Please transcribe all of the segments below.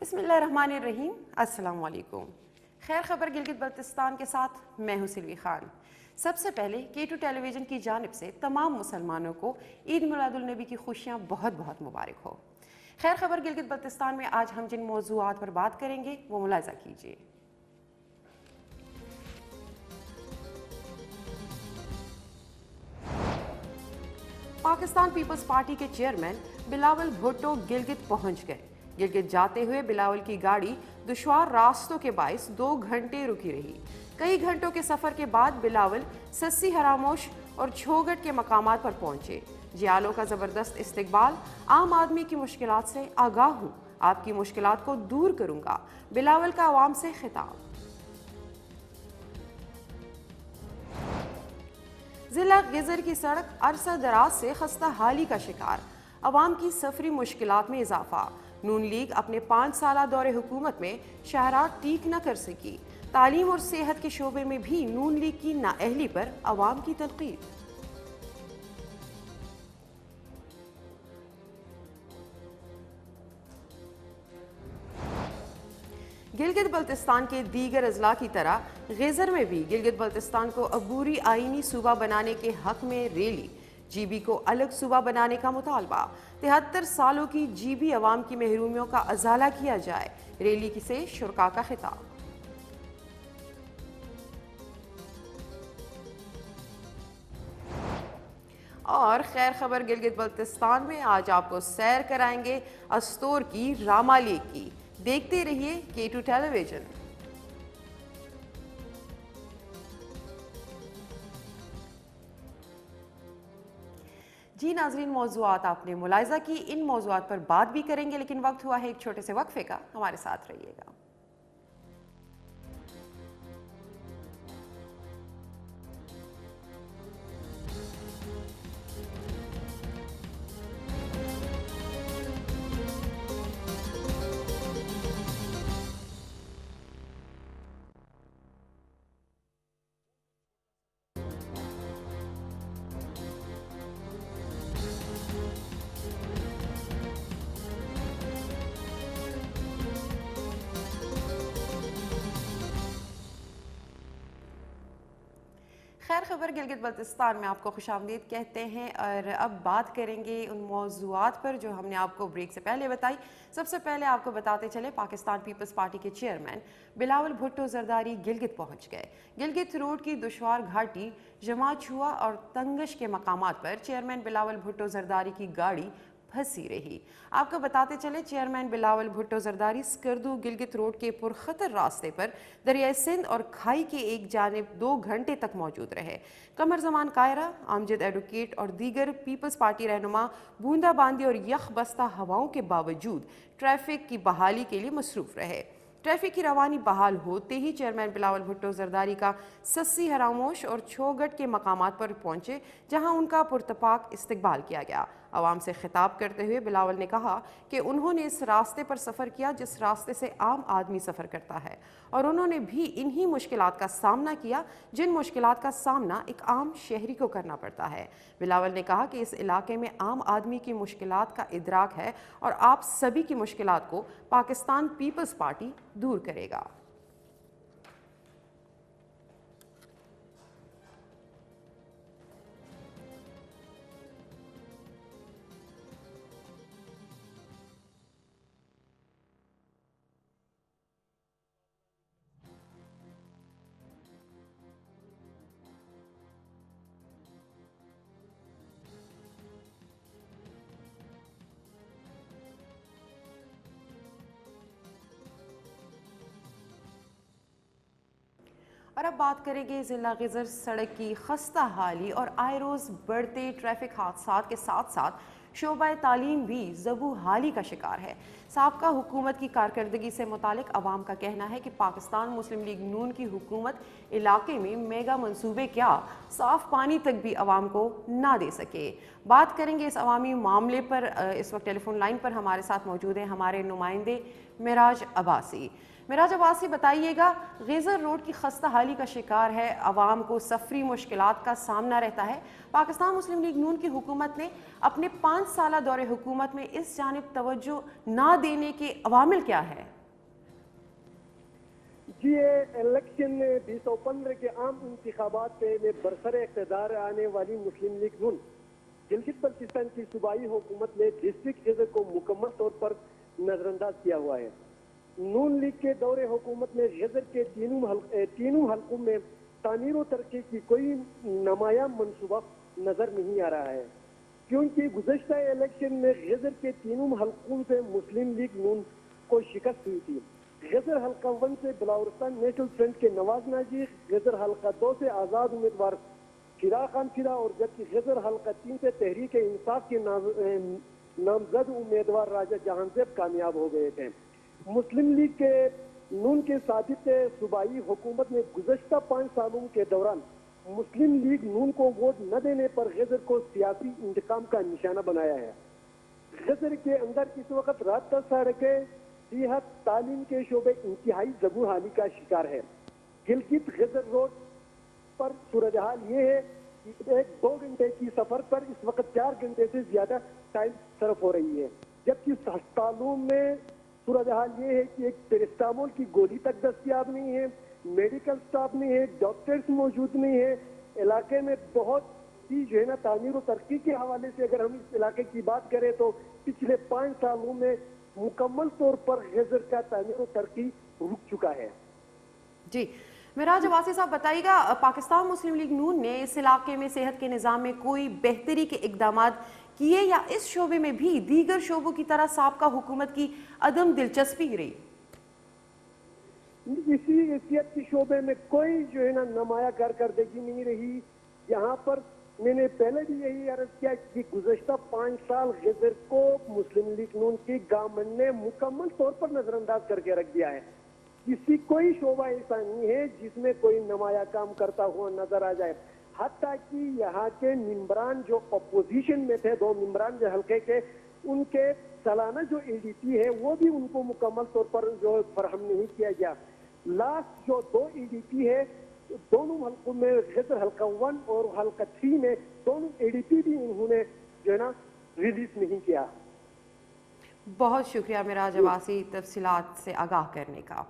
بسم اللہ الرحمن الرحیم، السلام علیکم۔ خیر خبر گلگت بلتستان کے ساتھ میں ہوں سلوی خان۔ سب سے پہلے K2 ٹیلی ویژن کی جانب سے تمام مسلمانوں کو عید میلاد النبی کی خوشیاں بہت بہت مبارک ہو۔ خیر خبر گلگت بلتستان میں آج ہم جن موضوعات پر بات کریں گے وہ ملاحظہ کیجیے۔ پاکستان پیپلز پارٹی کے چیئرمین بلاول بھٹو گلگت پہنچ گئے۔ گلگت جاتے ہوئے بلاول کی گاڑی دشوار راستوں کے باعث 2 گھنٹے رکی رہی۔ کئی گھنٹوں کے سفر کے بعد بلاول سسی ہراموش اور چھوگٹ کے مقامات پر پہنچے۔ جیالوں کا زبردست استقبال۔ عام آدمی کی مشکلات سے آگاہ ہوں، آپ کی مشکلات کو دور کروں گا، بلاول کا عوام سے خطاب۔ ضلع غزر کی سڑک عرصہ دراز سے خستہ حالی کا شکار، عوام کی سفری مشکلات میں اضافہ۔ نون لیگ اپنے 5 سالہ دور حکومت میں شاہراہ ٹھیک نہ کر سکی۔ تعلیم اور صحت کے شعبے میں بھی نون لیگ کی نااہلی پر عوام کی تنقید۔ گلگت بلتستان کے دیگر اضلاع کی طرح غزر میں بھی گلگت بلتستان کو عبوری آئینی صوبہ بنانے کے حق میں ریلی۔ جی بی کو الگ صوبہ بنانے کا مطالبہ۔ 73 سالوں کی جی بی عوام کی محرومیوں کا ازالہ کیا جائے، ریلی سے شرکاء کا خطاب۔ اور خیر خبر گلگت بلتستان میں آج آپ کو سیر کرائیں گے استور کی راما لیک کی۔ دیکھتے رہیے K2 ٹیلی ویژن۔ جی ناظرین، موضوعات آپ نے ملاحظہ کی، ان موضوعات پر بات بھی کریں گے، لیکن وقت ہوا ہے ایک چھوٹے سے وقفے کا، ہمارے ساتھ رہیے گا۔ خیر خبر گلگت بلتستان میں آپ کو خوش آمدید کہتے ہیں، اور اب بات کریں گے ان موضوعات پر جو ہم نے آپ کو بریک سے پہلے بتائی۔ سب سے پہلے آپ کو بتاتے چلے پاکستان پیپلز پارٹی کے چیئرمین بلاول بھٹو زرداری گلگت پہنچ گئے۔ گلگت روڈ کی دشوار گھاٹی، جماعت چھوا اور تنگش کے مقامات پر چیئرمین بلاول بھٹو زرداری کی گاڑی پھنسی رہی۔ آپ کو بتاتے چلے چیئرمین بلاول بھٹو زرداری سکردو گلگت روڈ کے پرخطر راستے پر دریائے سندھ اور کھائی کے ایک جانب 2 گھنٹے تک موجود رہے۔ قمر زمان قائرہ، امجد ایڈوکیٹ اور دیگر پیپلز پارٹی رہنما بوندا باندی اور یخ بستہ ہواؤں کے باوجود ٹریفک کی بحالی کے لیے مصروف رہے۔ ٹریفک کی روانی بحال ہوتے ہی چیئرمین بلاول بھٹو زرداری کا سسی ہراموش اور چھوگٹ کے مقامات پر پہنچے، جہاں ان کا پرتپاک استقبال کیا گیا۔ عوام سے خطاب کرتے ہوئے بلاول نے کہا کہ انہوں نے اس راستے پر سفر کیا جس راستے سے عام آدمی سفر کرتا ہے، اور انہوں نے بھی انہی مشکلات کا سامنا کیا جن مشکلات کا سامنا ایک عام شہری کو کرنا پڑتا ہے۔ بلاول نے کہا کہ اس علاقے میں عام آدمی کی مشکلات کا ادراک ہے اور آپ سبھی کی مشکلات کو پاکستان پیپلز پارٹی دور کرے گا۔ اور اب بات کریں گے ضلع غزر سڑک کی خستہ حالی اور آئے روز بڑھتے ٹریفک حادثات کے ساتھ ساتھ شعبہ تعلیم بھی زبوں حالی کا شکار ہے۔ سابقہ حکومت کی کارکردگی سے متعلق عوام کا کہنا ہے کہ پاکستان مسلم لیگ نون کی حکومت علاقے میں میگا منصوبے کیا صاف پانی تک بھی عوام کو نہ دے سکے۔ بات کریں گے اس عوامی معاملے پر۔ اس وقت ٹیلی فون لائن پر ہمارے ساتھ موجود ہیں ہمارے نمائندے معراج عباسی۔ معراج عباسی، بتائیے گا، غزر روڈ کی خستہ حالی کا شکار ہے، عوام کو سفری مشکلات کا سامنا رہتا ہے۔ پاکستان مسلم لیگ نون کی حکومت نے اپنے 5 سالہ دور حکومت میں اس جانب توجہ نہ دینے کے عوامل کیا ہے؟ جی الیکشن 2015 کے عام انتخابات میں برسر اقتدار آنے والی مسلم لیگ نون گلگت بلتستان کی صوبائی حکومت نے ڈسٹرکٹ غزر کو مکمل طور پر نظر انداز کیا ہوا ہے. نون لیگ کے دور حکومت میں غزر کے تینوں حلقوں میں تعمیر و ترقی کی کوئی نمایاں منصوبہ نظر نہیں آ رہا ہے، کیونکہ گزشتہ الیکشن میں غزر کے تینوں حلقوں سے مسلم لیگ نون کو شکست ہوئی تھی. غزر حلقہ 1 سے بلاورستان نیشنل فرنٹ کے نواز ناجی، غزر حلقہ 2 سے آزاد امیدوار فراق خان فرا، اور جبکہ غزر حلقہ 3 سے تحریک انصاف کے نامزد امیدوار راجہ جہان زیب کامیاب ہو گئے تھے. مسلم لیگ کے نون کے سابق صوبائی حکومت نے گزشتہ 5 سالوں کے دوران مسلم لیگ نون کو ووٹ نہ دینے پر غزر کو سیاسی انتقام کا نشانہ بنایا ہے. غزر کے اندر اس وقت رابطہ سڑکیں، صحت، تعلیم کے شعبے انتہائی زبوں حالی کا شکار ہے. گلگت غزر روڈ پر صورتحال یہ ہے کہ 2 گھنٹے کی سفر پر اس وقت 4 گھنٹے سے زیادہ ٹائم صرف ہو رہی ہے، جبکہ ہسپتالوں میں صورتحال یہ ہے کہ ایک پیرسٹامول کی گولی تک دستیاب نہیں ہے، میڈیکل سٹاف نہیں ہے، ڈاکٹرز موجود نہیں ہے. علاقے میں بہت سی جو ہے نا تعمیر و ترقی کے حوالے سے اگر ہم اس علاقے کی بات کریں تو پچھلے 5 سالوں میں مکمل طور پر غزر کا تعمیر و ترقی رک چکا ہے. جی معراج عباسی صاحب بتائیے گا، پاکستان مسلم لیگ نون نے اس علاقے میں صحت کے نظام میں کوئی بہتری کے اقدامات کیے یا اس شعبے میں بھی دیگر شعبوں کی طرح سابقہ حکومت کی عدم دلچسپی رہی؟ اسی حیثیت کے شعبے میں کوئی جو ہے نا نمایاں کارکردگی نہیں رہی. یہاں پر میں نے پہلے بھی یہی عرض کیا کہ گزشتہ 5 سال غزر کو مسلم لیگ نون کی گورنمنٹ نے مکمل طور پر نظر انداز کر کے رکھ دیا ہے. کسی کوئی شعبہ ایسا نہیں ہے جس میں کوئی نمایاں کام کرتا ہوا نظر آ جائے. حتیٰ کہ یہاں کے ممبران جو اپوزیشن میں تھے، 2 ممبران جو حلقے کے، ان کے سالانہ جو ADP ہے وہ بھی ان کو مکمل طور پر جو فراہم نہیں کیا گیا. لاسٹ جو 2 ADP ہے دونوں حلقوں میں، غزر حلقہ 1 اور حلقہ 3 میں، دونوں ADP بھی انہوں نے جو ہے نا ریلیز نہیں کیا. بہت شکریہ معراج عباسی تفصیلات سے آگاہ کرنے کا.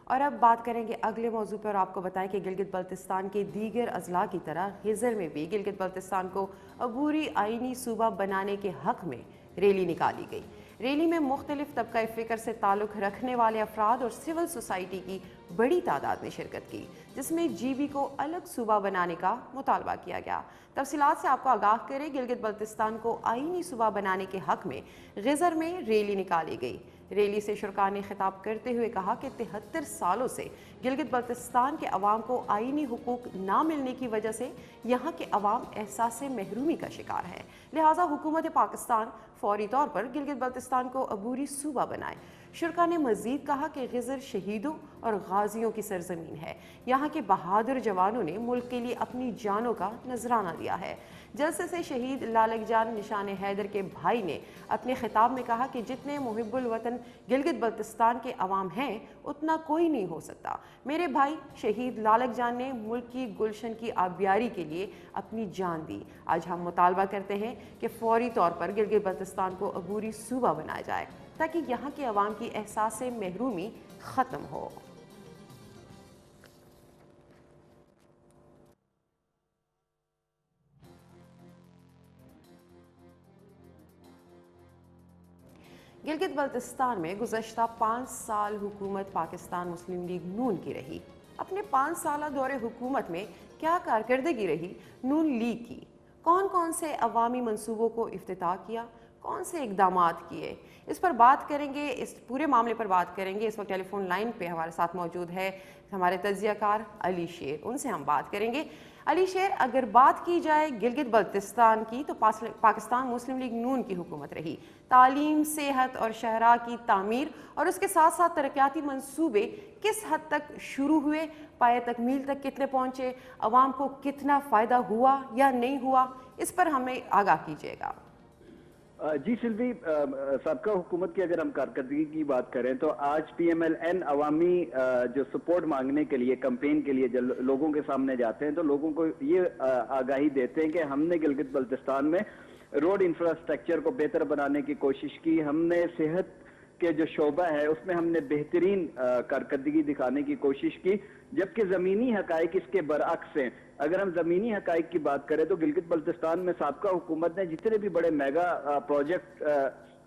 اور اب بات کریں گے اگلے موضوع پر. آپ کو بتائیں کہ گلگت بلتستان کے دیگر اضلاع کی طرح غزر میں بھی گلگت بلتستان کو عبوری آئینی صوبہ بنانے کے حق میں ریلی نکالی گئی. ریلی میں مختلف طبقہ فکر سے تعلق رکھنے والے افراد اور سول سوسائٹی کی بڑی تعداد نے شرکت کی، جس میں GB کو الگ صوبہ بنانے کا مطالبہ کیا گیا. تفصیلات سے آپ کو آگاہ کریں، گلگت بلتستان کو آئینی صوبہ بنانے کے حق میں غزر میں ریلی نکالی گئی. ریلی سے شرکاء نے خطاب کرتے ہوئے کہا کہ 73 سالوں سے گلگت بلتستان کے عوام کو آئینی حقوق نہ ملنے کی وجہ سے یہاں کے عوام احساس محرومی کا شکار ہے، لہٰذا حکومت پاکستان فوری طور پر گلگت بلتستان کو عبوری صوبہ بنائے. شرکاء نے مزید کہا کہ غزر شہیدوں اور غازیوں کی سرزمین ہے. یہاں کے بہادر جوانوں نے ملک کے لیے اپنی جانوں کا نذرانہ دیا ہے. جلسے سے شہید لالک جان نشان حیدر کے بھائی نے اپنے خطاب میں کہا کہ جتنے محب الوطن گلگت بلتستان کے عوام ہیں اتنا کوئی نہیں ہو سکتا. میرے بھائی شہید لالک جان نے ملک کی گلشن کی آبیاری کے لیے اپنی جان دی. آج ہم مطالبہ کرتے ہیں کہ فوری طور پر گلگت بلتستان کو عبوری صوبہ بنایا جائے تاکہ یہاں کے عوام کی احساس محرومی ختم ہو. گلگت بلتستان میں گزشتہ 5 سال حکومت پاکستان مسلم لیگ نون کی رہی. اپنے 5 سالہ دور حکومت میں کیا کارکردگی رہی نون لیگ کی؟ کون کون سے عوامی منصوبوں کو افتتاح کیا؟ کون سے اقدامات کیے؟ اس پر بات کریں گے، اس پورے معاملے پر بات کریں گے. اس وقت ٹیلی فون لائن پہ ہمارے ساتھ موجود ہے ہمارے تجزیہ کار علی شیر. ان سے ہم بات کریں گے. علی شیر، اگر بات کی جائے گلگت بلتستان کی تو پاکستان مسلم لیگ نون کی حکومت رہی. تعلیم، صحت اور شہراء کی تعمیر اور اس کے ساتھ ساتھ ترقیاتی منصوبے کس حد تک شروع ہوئے، پائے تکمیل تک کتنے پہنچے، عوام کو کتنا فائدہ ہوا یا نہیں ہوا، اس پر ہمیں آگاہ کیجیے گا. جی سلوی، سابقہ حکومت کی اگر ہم کارکردگی کی بات کریں تو آج PMLN عوامی جو سپورٹ مانگنے کے لیے، کمپین کے لیے جب لوگوں کے سامنے جاتے ہیں تو لوگوں کو یہ آگاہی دیتے ہیں کہ ہم نے گلگت بلتستان میں روڈ انفراسٹرکچر کو بہتر بنانے کی کوشش کی، ہم نے صحت کے جو شعبہ ہے اس میں ہم نے بہترین کارکردگی دکھانے کی کوشش کی، جبکہ زمینی حقائق اس کے برعکس ہیں۔ اگر ہم زمینی حقائق کی بات کریں تو گلگت بلتستان میں سابقہ حکومت نے جتنے بھی بڑے میگا پروجیکٹ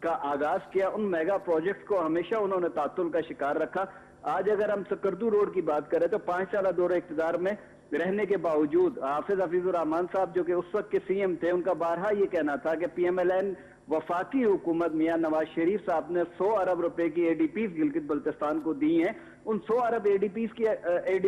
کا آغاز کیا، ان میگا پروجیکٹ کو ہمیشہ انہوں نے تعطل کا شکار رکھا۔ آج اگر ہم سکردو روڈ کی بات کریں تو 5 سالہ دور اقتدار میں رہنے کے باوجود حافظ حفیظ الرحمان صاحب جو کہ اس وقت کے سی ایم تھے، ان کا بارہا یہ کہنا تھا کہ پی ایم ایل این وفاقی حکومت میاں نواز شریف صاحب نے 100 ارب روپے کی اے ڈی پیز گلگت بلتستان کو دی ہیں۔ ان 100 ارب اے ڈی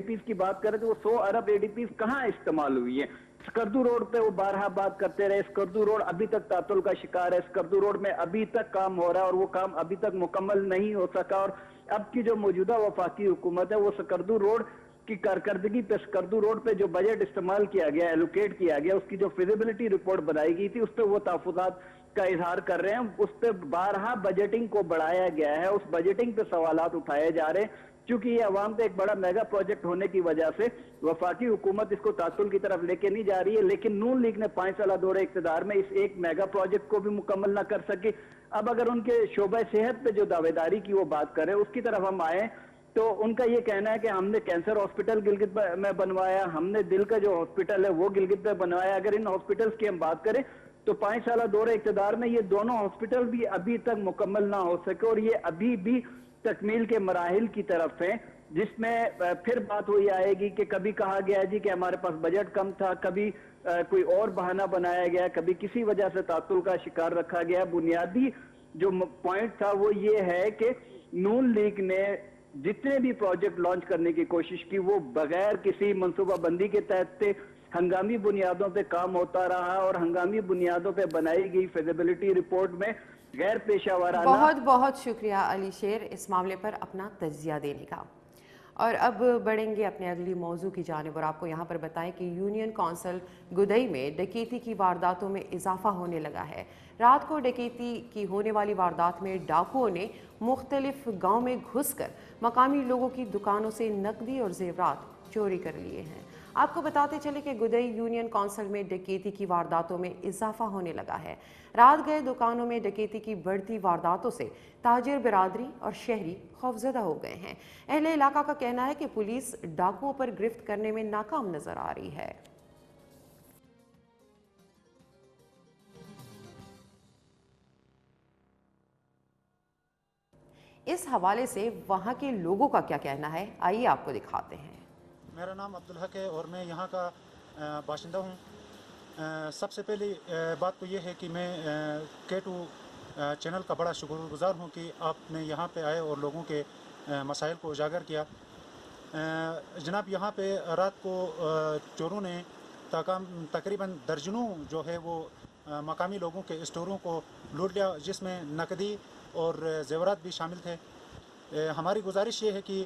پیز کی بات کریں تو وہ 100 ارب اے ڈی پیز کہاں استعمال ہوئی ہیں؟ سکردو روڈ پہ وہ بارہا بات کرتے رہے، سکردو روڈ ابھی تک تعطل کا شکار ہے، سکردو روڈ میں ابھی تک کام ہو رہا ہے اور وہ کام ابھی تک مکمل نہیں ہو سکا، اور اب کی جو موجودہ وفاقی حکومت ہے وہ سکردو روڈ کی کارکردگی پہ، سکردو روڈ پہ جو بجٹ استعمال کیا گیا، ایلوکیٹ کیا گیا، اس کی جو فیزیبلٹی رپورٹ بنائی گئی تھی اس پہ وہ تحفظات کا اظہار کر رہے ہیں۔ اس پہ بارہا بجٹنگ کو بڑھایا گیا ہے، اس بجٹنگ پہ سوالات اٹھائے جا رہے ہیں، چونکہ یہ عوام پہ ایک بڑا میگا پروجیکٹ ہونے کی وجہ سے وفاقی حکومت اس کو تعطل کی طرف لے کے نہیں جا رہی ہے، لیکن نون لیگ نے 5 سالہ دور اقتدار میں اس ایک میگا پروجیکٹ کو بھی مکمل نہ کر سکی۔ اب اگر ان کے شعبہ صحت پہ جو دعوے داری کی وہ بات کریں، اس کی طرف ہم آئیں تو ان کا یہ کہنا ہے کہ ہم نے کینسر ہاسپٹل گلگت میں بنوایا، ہم نے دل کا جو ہاسپٹل ہے وہ گلگت میں بنوایا۔ اگر ان ہاسپٹلز کی ہم بات کریں تو 5 سالہ دور اقتدار میں یہ دونوں ہاسپٹل بھی ابھی تک مکمل نہ ہو سکے، اور یہ ابھی بھی تکمیل کے مراحل کی طرف ہیں، جس میں پھر بات ہوئی آئے گی کہ کبھی کہا گیا جی کہ ہمارے پاس بجٹ کم تھا، کبھی کوئی اور بہانہ بنایا گیا، کبھی کسی وجہ سے تعطل کا شکار رکھا گیا۔ بنیادی جو پوائنٹ تھا وہ یہ ہے کہ نون لیگ نے جتنے بھی پروجیکٹ لانچ کرنے کی کوشش کی وہ بغیر کسی منصوبہ بندی کے تحت تھے، ہنگامی بنیادوں پہ کام ہوتا رہا، اور ہنگامی بنیادوں پہ بنائی گئی فیزیبلٹی رپورٹ میں غیر پیشہ ورانہ۔ بہت بہت شکریہ علی شیر اس معاملے پر اپنا تجزیہ دینے کا۔ اور اب بڑھیں گے اپنے اگلی موضوع کی جانب، اور آپ کو یہاں پر بتائیں کہ یونین کونسل گدئی میں ڈکیتی کی وارداتوں میں اضافہ ہونے لگا ہے۔ رات کو ڈکیتی کی ہونے والی واردات میں ڈاکوؤں نے مختلف گاؤں میں گھس کر مقامی لوگوں کی دکانوں سے نقدی اور زیورات چوری کر لیے ہیں۔ آپ کو بتاتے چلے کہ گدئی یونین کونسل میں ڈکیتی کی وارداتوں میں اضافہ ہونے لگا ہے۔ رات گئے دکانوں میں ڈکیتی کی بڑھتی وارداتوں سے تاجر برادری اور شہری خوفزدہ ہو گئے ہیں۔ اہل علاقہ کا کہنا ہے کہ پولیس ڈاکوؤں پر گرفت کرنے میں ناکام نظر آ رہی ہے۔ اس حوالے سے وہاں کے لوگوں کا کیا کہنا ہے، آئیے آپ کو دکھاتے ہیں۔ میرا نام عبدالحق ہے اور میں یہاں کا باشندہ ہوں۔ سب سے پہلی بات تو یہ ہے کہ میں K2 چینل کا بڑا شکر گزار ہوں کہ آپ نے یہاں پہ آئے اور لوگوں کے مسائل کو اجاگر کیا۔ جناب یہاں پہ رات کو چوروں نے تقریباً درجنوں جو ہے وہ مقامی لوگوں کے اسٹوروں کو لوٹ لیا، جس میں نقدی اور زیورات بھی شامل تھے۔ ہماری گزارش یہ ہے کہ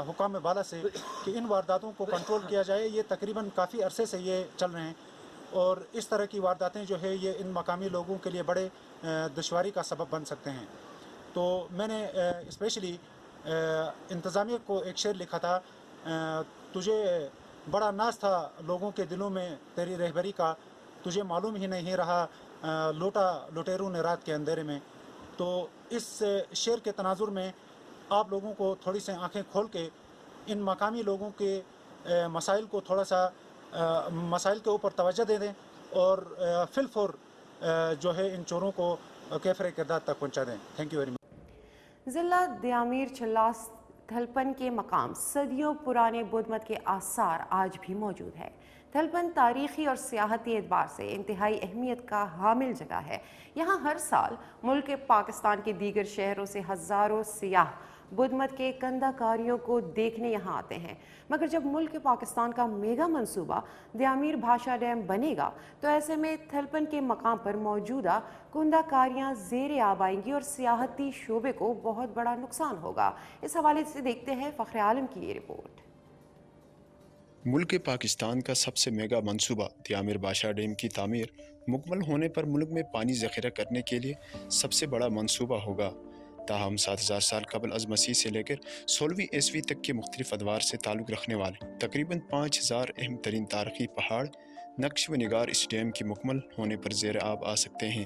حکام بالا سے کہ ان وارداتوں کو کنٹرول کیا جائے۔ یہ تقریباً کافی عرصے سے یہ چل رہے ہیں اور اس طرح کی وارداتیں جو ہے یہ ان مقامی لوگوں کے لیے بڑے دشواری کا سبب بن سکتے ہیں۔ تو میں نے اسپیشلی انتظامیہ کو ایک شعر لکھا تھا، تجھے بڑا ناز تھا لوگوں کے دلوں میں تیری رہبری کا، تجھے معلوم ہی نہیں رہا لوٹا لٹیروں نے رات کے اندھیرے میں۔ تو اس شعر کے تناظر میں آپ لوگوں کو تھوڑی سی آنکھیں کھول کے ان مقامی لوگوں کے مسائل کو تھوڑا سا مسائل کے اوپر توجہ دے دیں اور فی الفور جو ہے ان چوروں کو کیفر کردار تک پہنچا دیں۔ Thank you very much. ضلع دیامیر چلاس تھلپن کے مقام صدیوں پرانے بدھ مت کے آثار آج بھی موجود ہے۔ تھلپن تاریخی اور سیاحتی اعتبار سے انتہائی اہمیت کا حامل جگہ ہے۔ یہاں ہر سال ملک پاکستان کے دیگر شہروں سے ہزاروں سیاح بدھ مت کے کندہ کاریوں کو دیکھنے یہاں آتے ہیں، مگر جب ملک پاکستان کا میگا منصوبہ دیامیر بھاشا ڈیم بنے گا تو ایسے میں تھلپن کے مقام پر موجودہ کندہ کاریاں زیر آب آئیں گی اور سیاحتی شعبے کو بہت بڑا نقصان ہوگا۔ اس حوالے سے دیکھتے ہیں فخر عالم کی یہ رپورٹ۔ ملک پاکستان کا سب سے میگا منصوبہ دیامیر بھاشا ڈیم کی تعمیر مکمل ہونے پر ملک میں پانی ذخیرہ کرنے کے لیے سب سے بڑا منصوبہ ہوگا۔ تاہم 7000 سال قبل از مسیح سے لے کر 16ویں عیسوی تک کے مختلف ادوار سے تعلق رکھنے والے تقریباً 5000 اہم ترین تاریخی پہاڑ نقش و نگار اس ڈیم کی مکمل ہونے پر زیر آب آ سکتے ہیں۔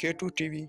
K2 TV,